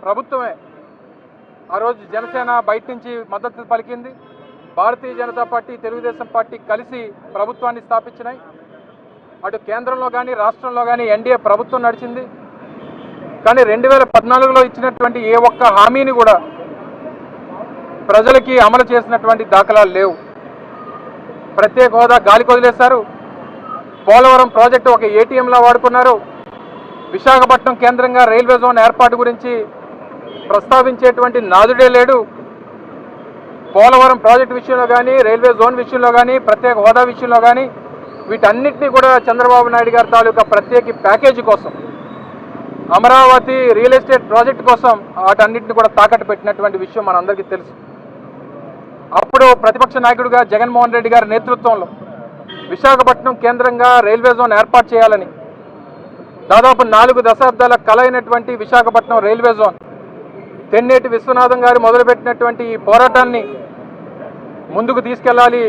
ప్రభుత్వమే ఆ రోజు జనసేన బయట నుంచి మద్దతు పలికింది. భారతీయ జనతా పార్టీ, తెలుగుదేశం పార్టీ కలిసి ప్రభుత్వాన్ని స్థాపించినాయి. అటు కేంద్రంలో కానీ రాష్ట్రంలో కానీ ఎన్డీఏ ప్రభుత్వం నడిచింది. కానీ 2014లో ఇచ్చినటువంటి ఏ ఒక్క హామీని కూడా ప్రజలకి అమలు చేసినటువంటి దాఖలాలు లేవు. ప్రత్యేక హోదా గాలికి వదిలేశారు. పోలవరం ప్రాజెక్టు ఒక ఏటీఎంలా వాడుకున్నారు. విశాఖపట్నం కేంద్రంగా రైల్వే జోన్ ఏర్పాటు గురించి ప్రస్తావించేటువంటి నాదుడే లేడు. పోలవరం ప్రాజెక్టు విషయంలో కానీ, రైల్వే జోన్ విషయంలో కానీ, ప్రత్యేక హోదా విషయంలో కానీ వీటన్నిటినీ కూడా చంద్రబాబు నాయుడు గారి తాలూకా ప్రత్యేక ప్యాకేజీ కోసం, అమరావతి రియల్ ఎస్టేట్ ప్రాజెక్టు కోసం వాటన్నిటిని కూడా తాకట్టు పెట్టినటువంటి విషయం మనందరికీ తెలుసు. అప్పుడు ప్రతిపక్ష నాయకుడిగా జగన్మోహన్ రెడ్డి గారి నేతృత్వంలో విశాఖపట్నం కేంద్రంగా రైల్వే జోన్ ఏర్పాటు చేయాలని దాదాపు 4 దశాబ్దాల కల అయినటువంటి విశాఖపట్నం రైల్వే జోన్, తెన్నేటి విశ్వనాథం గారు మొదలుపెట్టినటువంటి ఈ పోరాటాన్ని ముందుకు తీసుకెళ్లాలి,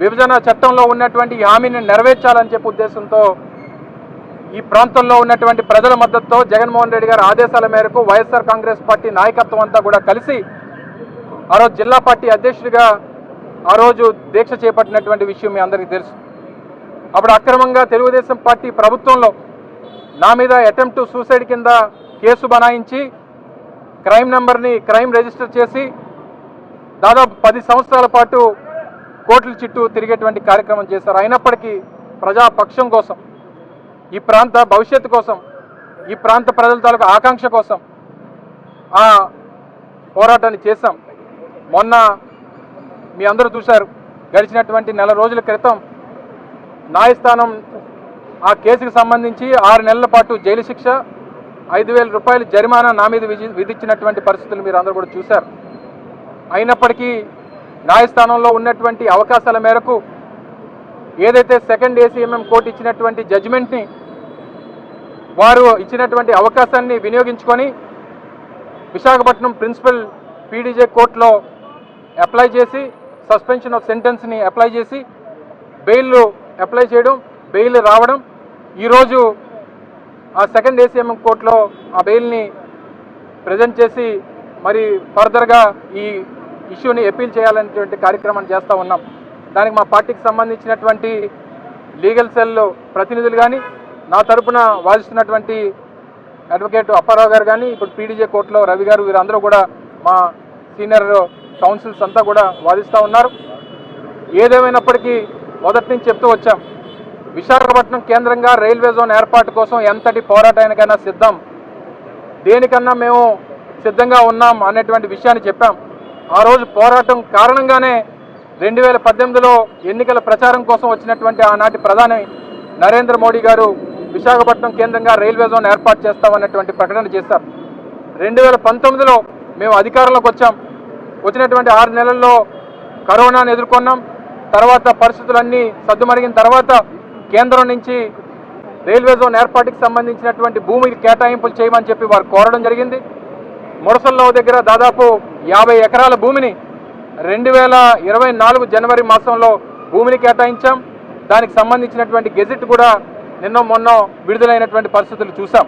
విభజన చట్టంలో ఉన్నటువంటి హామీని నెరవేర్చాలని చెప్పే ఉద్దేశంతో ఈ ప్రాంతంలో ఉన్నటువంటి ప్రజల మద్దతుతో జగన్మోహన్ రెడ్డి గారి ఆదేశాల మేరకు వైఎస్ఆర్ కాంగ్రెస్ పార్టీ నాయకత్వం అంతా కూడా కలిసి ఆ రోజు జిల్లా పార్టీ అధ్యక్షుడిగా ఆ రోజు దీక్ష చేపట్టినటువంటి విషయం మీ అందరికీ తెలుసు. అప్పుడు అక్రమంగా తెలుగుదేశం పార్టీ ప్రభుత్వంలో నా మీద అటెంప్ట్ టు సూసైడ్ కింద కేసు బనాయించి క్రైమ్ రిజిస్టర్ చేసి దాదాపు 10 సంవత్సరాల పాటు కోర్టుల చుట్టూ తిరిగేటువంటి కార్యక్రమం చేశారు. అయినప్పటికీ ప్రజాపక్షం కోసం, ఈ ప్రాంత భవిష్యత్తు కోసం, ఈ ప్రాంత ప్రజల తాలూకు ఆకాంక్ష కోసం ఆ పోరాటాన్ని చేశాం. మొన్న మీ అందరూ చూశారు, గడిచినటువంటి నెల రోజుల క్రితం న్యాయస్థానం ఆ కేసుకు సంబంధించి 6 నెలల పాటు జైలు శిక్ష, 5,000 రూపాయల జరిమానా నా మీద విధించినటువంటి పరిస్థితులు మీరు అందరూ కూడా చూశారు. అయినప్పటికీ న్యాయస్థానంలో ఉన్నటువంటి అవకాశాల మేరకు ఏదైతే సెకండ్ ఏసీఎంఎం కోర్టు ఇచ్చినటువంటి జడ్జిమెంట్ని, వారు ఇచ్చినటువంటి అవకాశాన్ని వినియోగించుకొని విశాఖపట్నం ప్రిన్సిపల్ పీడీజే కోర్టులో అప్లై చేసి సస్పెన్షన్ ఆఫ్ సెంటెన్స్ని అప్లై చేసి బెయిల్ అప్లై చేయడం, బెయిల్ రావడం, ఈరోజు ఆ సెకండ్ ఏసీఎంఎం కోర్టులో ఆ బెయిల్ని ప్రజెంట్ చేసి మరి ఫర్దర్గా ఈ ఇష్యూని అపీల్ చేయాలనేటువంటి కార్యక్రమాన్ని చేస్తూ ఉన్నాం. దానికి మా పార్టీకి సంబంధించినటువంటి లీగల్ సెల్ ప్రతినిధులు కానీ, నా తరపున వాదిస్తున్నటువంటి అడ్వకేట్ అప్పారావు గారు కానీ, ఇప్పుడు పీడీజే కోర్టులో రవి గారు, వీరందరూ కూడా మా సీనియర్ కౌన్సిల్స్ అంతా కూడా వాదిస్తూ ఉన్నారు. ఏదేమైనప్పటికీ మొదటి నుంచి చెప్తూ వచ్చాం, విశాఖపట్నం కేంద్రంగా రైల్వే జోన్ ఏర్పాటు కోసం ఎంతటి పోరాటానికైనా సిద్ధం, దేనికన్నా మేము సిద్ధంగా ఉన్నాం అనేటువంటి విషయాన్ని చెప్పాం. ఆ రోజు పోరాటం కారణంగానే 2018లో ఎన్నికల ప్రచారం కోసం వచ్చినటువంటి ఆనాటి ప్రధాని నరేంద్ర మోడీ గారు విశాఖపట్నం కేంద్రంగా రైల్వే జోన్ ఏర్పాటు చేస్తామన్నటువంటి ప్రకటన చేశారు. 2019లో మేము అధికారంలోకి వచ్చాం. వచ్చినటువంటి 6 నెలల్లో కరోనాను ఎదుర్కొన్నాం. తర్వాత పరిస్థితులన్నీ సద్దుమణిగిన తర్వాత కేంద్రం నుంచి రైల్వే జోన్ ఏర్పాటుకి సంబంధించినటువంటి భూమికి కేటాయింపులు చేయమని చెప్పి వారు కోరడం జరిగింది. మురసల్లో దగ్గర దాదాపు 50 ఎకరాల భూమిని 2024 జనవరి మాసంలో భూమిని కేటాయించాం. దానికి సంబంధించినటువంటి గెజిట్ కూడా మొన్న విడుదలైనటువంటి పరిస్థితులు చూసాం.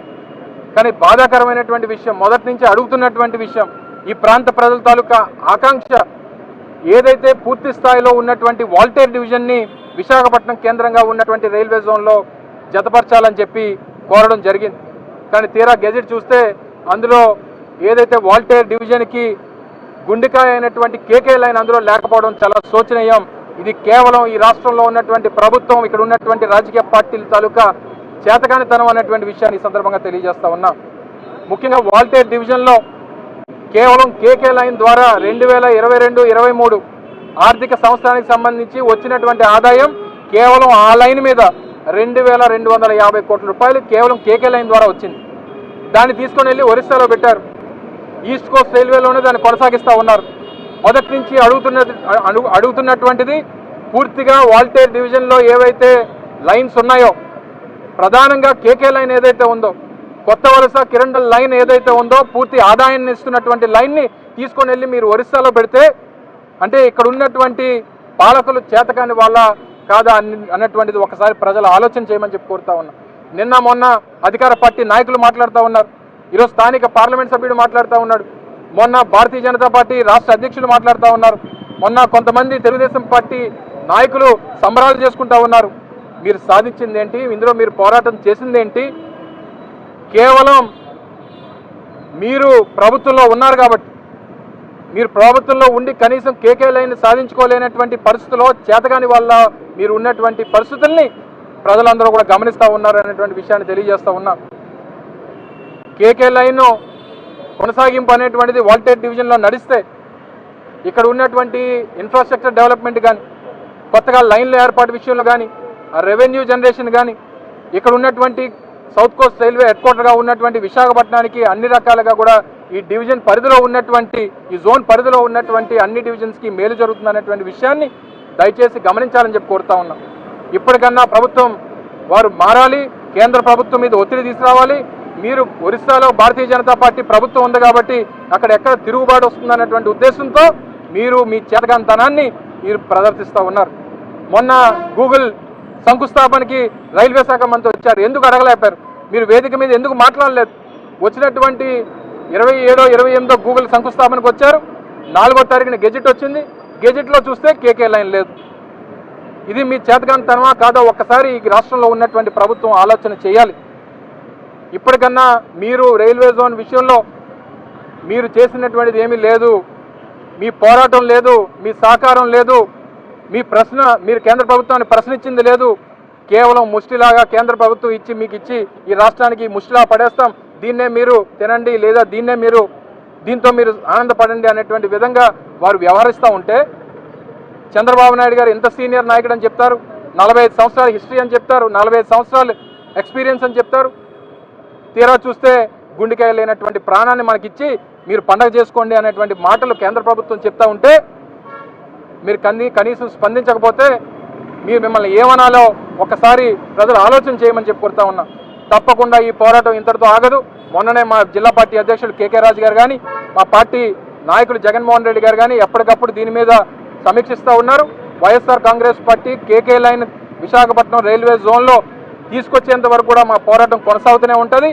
కానీ బాధాకరమైనటువంటి విషయం, మొదటి నుంచి అడుగుతున్నటువంటి విషయం, ఈ ప్రాంత ప్రజల తాలూకా ఆకాంక్ష ఏదైతే పూర్తి స్థాయిలో ఉన్నటువంటి వాల్టేర్ డివిజన్ని విశాఖపట్నం కేంద్రంగా ఉన్నటువంటి రైల్వే జోన్లో జతపరచాలని చెప్పి కోరడం జరిగింది. కానీ తీరా గెజిట్ చూస్తే అందులో ఏదైతే వాల్టేర్ డివిజన్కి గుండెకాయ అయినటువంటి కేకే లైన్ అందులో లేకపోవడం చాలా శోచనీయం. ఇది కేవలం ఈ రాష్ట్రంలో ఉన్నటువంటి ప్రభుత్వం, ఇక్కడ ఉన్నటువంటి రాజకీయ పార్టీల తాలూకా చేతకానితనం అనేటువంటి విషయాన్ని ఈ సందర్భంగా తెలియజేస్తా ఉన్నాం. ముఖ్యంగా వాల్టేర్ డివిజన్లో కేవలం కేకే లైన్ ద్వారా 2022-23 ఆర్థిక సంవత్సరానికి సంబంధించి వచ్చినటువంటి ఆదాయం కేవలం ఆ లైన్ మీద 2,250 కోట్ల రూపాయలు కేవలం కేకే లైన్ ద్వారా వచ్చింది. దాన్ని తీసుకొని వెళ్ళి ఒరిస్సాలో పెట్టారు. ఈస్ట్ కోస్ట్ రైల్వేలోనే దాన్ని కొనసాగిస్తూ ఉన్నారు. మొదటి నుంచి అడుగుతున్నటువంటిది పూర్తిగా వాల్టేర్ డివిజన్లో ఏవైతే లైన్స్ ఉన్నాయో, ప్రధానంగా కేకే లైన్ ఏదైతే ఉందో, కొత్త వలస కిరండల్ లైన్ ఏదైతే ఉందో, పూర్తి ఆదాయాన్ని ఇస్తున్నటువంటి లైన్ని తీసుకొని వెళ్ళి మీరు ఒరిస్సాలో పెడితే అంటే ఇక్కడ ఉన్నటువంటి పాలకులు చేతకాని వాళ్ళ కాదా అన్నటువంటిది ఒకసారి ప్రజలు ఆలోచన చేయమని చెప్పి కోరుతా ఉన్నా. మొన్న అధికార పార్టీ నాయకులు మాట్లాడుతూ ఉన్నారు, ఈరోజు స్థానిక పార్లమెంట్ సభ్యుడు మాట్లాడుతూ ఉన్నాడు, మొన్న భారతీయ జనతా పార్టీ రాష్ట్ర అధ్యక్షులు మాట్లాడుతూ ఉన్నారు, మొన్న కొంతమంది తెలుగుదేశం పార్టీ నాయకులు సంబరాలు చేసుకుంటా ఉన్నారు. మీరు సాధించింది ఏంటి? ఇందులో మీరు పోరాటం చేసింది ఏంటి? కేవలం మీరు ప్రభుత్వంలో ఉన్నారు కాబట్టి, మీరు ప్రభుత్వంలో ఉండి కనీసం కేకే లైన్ సాధించుకోలేనటువంటి పరిస్థితుల్లో చేతగాని వల్ల మీరు ఉన్నటువంటి పరిస్థితుల్ని ప్రజలందరూ కూడా గమనిస్తూ ఉన్నారు అనేటువంటి విషయాన్ని తెలియజేస్తూ ఉన్నా. కేకే లైన్ కొనసాగింపు అనేటువంటిది వాల్టేర్ డివిజన్లో నడిస్తే ఇక్కడ ఉన్నటువంటి ఇన్ఫ్రాస్ట్రక్చర్ డెవలప్మెంట్ కానీ, కొత్తగా లైన్ల ఏర్పాటు విషయంలో కానీ, రెవెన్యూ జనరేషన్ కానీ, ఇక్కడ ఉన్నటువంటి సౌత్ కోస్ట్ రైల్వే హెడ్ క్వార్టర్గా ఉన్నటువంటి విశాఖపట్నానికి అన్ని రకాలుగా కూడా ఈ డివిజన్ పరిధిలో ఉన్నటువంటి, ఈ జోన్ పరిధిలో ఉన్నటువంటి అన్ని డివిజన్స్కి మేలు జరుగుతుందనేటువంటి విషయాన్ని దయచేసి గమనించాలని చెప్పి కోరుతా ఉన్నాం. ఇప్పటికన్నా ప్రభుత్వం వారు మారాలి, కేంద్ర ప్రభుత్వం మీద ఒత్తిడి తీసుకురావాలి. మీరు ఒరిస్సాలో భారతీయ జనతా పార్టీ ప్రభుత్వం ఉంది కాబట్టి అక్కడ ఎక్కడ తిరుగుబాటు వస్తుందనేటువంటి ఉద్దేశంతో మీరు మీ చేతగాంతనాన్ని మీరు ప్రదర్శిస్తూ ఉన్నారు. మొన్న గూగుల్ శంకుస్థాపనకి రైల్వే శాఖ మంత్రి వచ్చారు, ఎందుకు అడగలేపారు? మీరు వేదిక మీద ఎందుకు మాట్లాడలేదు? వచ్చినటువంటి 27, 28 గూగుల్ శంకుస్థాపనకు వచ్చారు, 4వ తారీఖున గెజెట్ వచ్చింది, గెజెట్లో చూస్తే కేకే లైన్ లేదు. ఇది మీ చేతగాంతనమా కాదా ఒక్కసారి ఈ రాష్ట్రంలో ఉన్నటువంటి ప్రభుత్వం ఆలోచన చేయాలి. ఇప్పటికన్నా మీరు రైల్వే జోన్ విషయంలో మీరు చేసినటువంటిది ఏమీ లేదు, మీ పోరాటం లేదు, మీ సహకారం లేదు, మీరు కేంద్ర ప్రభుత్వాన్ని ప్రశ్నించింది లేదు. కేవలం ముష్టిలాగా కేంద్ర ప్రభుత్వం ఇచ్చి మీకు ఇచ్చి ఈ రాష్ట్రానికి ముష్టిలా పడేస్తాం, దీన్నే మీరు తినండి లేదా దీంతో మీరు ఆనందపడండి అనేటువంటి విధంగా వారు వ్యవహరిస్తూ ఉంటే, చంద్రబాబు నాయుడు గారు ఎంత సీనియర్ నాయకుడు అని చెప్తారు, 45 సంవత్సరాల హిస్టరీ అని చెప్తారు, 45 సంవత్సరాలు ఎక్స్పీరియన్స్ అని చెప్తారు. తీరా చూస్తే గుండెకాయ లేనటువంటి ప్రాణాన్ని మనకిచ్చి మీరు పండగ చేసుకోండి అనేటువంటి మాటలు కేంద్ర ప్రభుత్వం చెప్తా ఉంటే మీరు కనీసం స్పందించకపోతే మిమ్మల్ని ఏమనాలో ఒక్కసారి ప్రజలు ఆలోచన చేయమని చెప్పి కోరుతా ఉన్నా. తప్పకుండా ఈ పోరాటం ఇంతటితో ఆగదు. మొన్ననే మా జిల్లా పార్టీ అధ్యక్షులు కేకే రాజు గారు కానీ, మా పార్టీ నాయకులు జగన్మోహన్ రెడ్డి గారు కానీ ఎప్పటికప్పుడు దీని మీద సమీక్షిస్తూ ఉన్నారు. YSR Congress party KK line Visakhapatnam railway జోన్లో తీసుకొచ్చేంత వరకు కూడా మా పోరాటం కొనసాగుతూనే ఉంటుంది.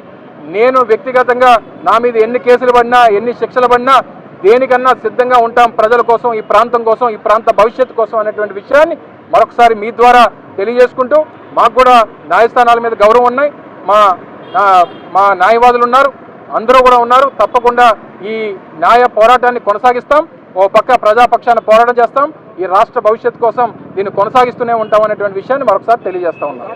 నేను వ్యక్తిగతంగా నా మీద ఎన్ని కేసులు పడినా, ఎన్ని శిక్షలు పడినా దేనికన్నా సిద్ధంగా ఉంటాం, ప్రజల కోసం, ఈ ప్రాంతం కోసం, ఈ ప్రాంత భవిష్యత్తు కోసం అనేటువంటి విషయాన్ని మరొకసారి మీ ద్వారా తెలియజేసుకుంటూ, మాకు కూడా న్యాయస్థానాల మీద గౌరవం ఉన్నాయి, మా న్యాయవాదులు ఉన్నారు, అందరూ కూడా ఉన్నారు. తప్పకుండా ఈ న్యాయ పోరాటాన్ని కొనసాగిస్తాం. ఓ పక్క ప్రజాపక్షాన్ని పోరాటం చేస్తాం, ఈ రాష్ట్ర భవిష్యత్తు కోసం దీన్ని కొనసాగిస్తూనే ఉంటాం అనేటువంటి విషయాన్ని మరొకసారి తెలియజేస్తా ఉన్నాం.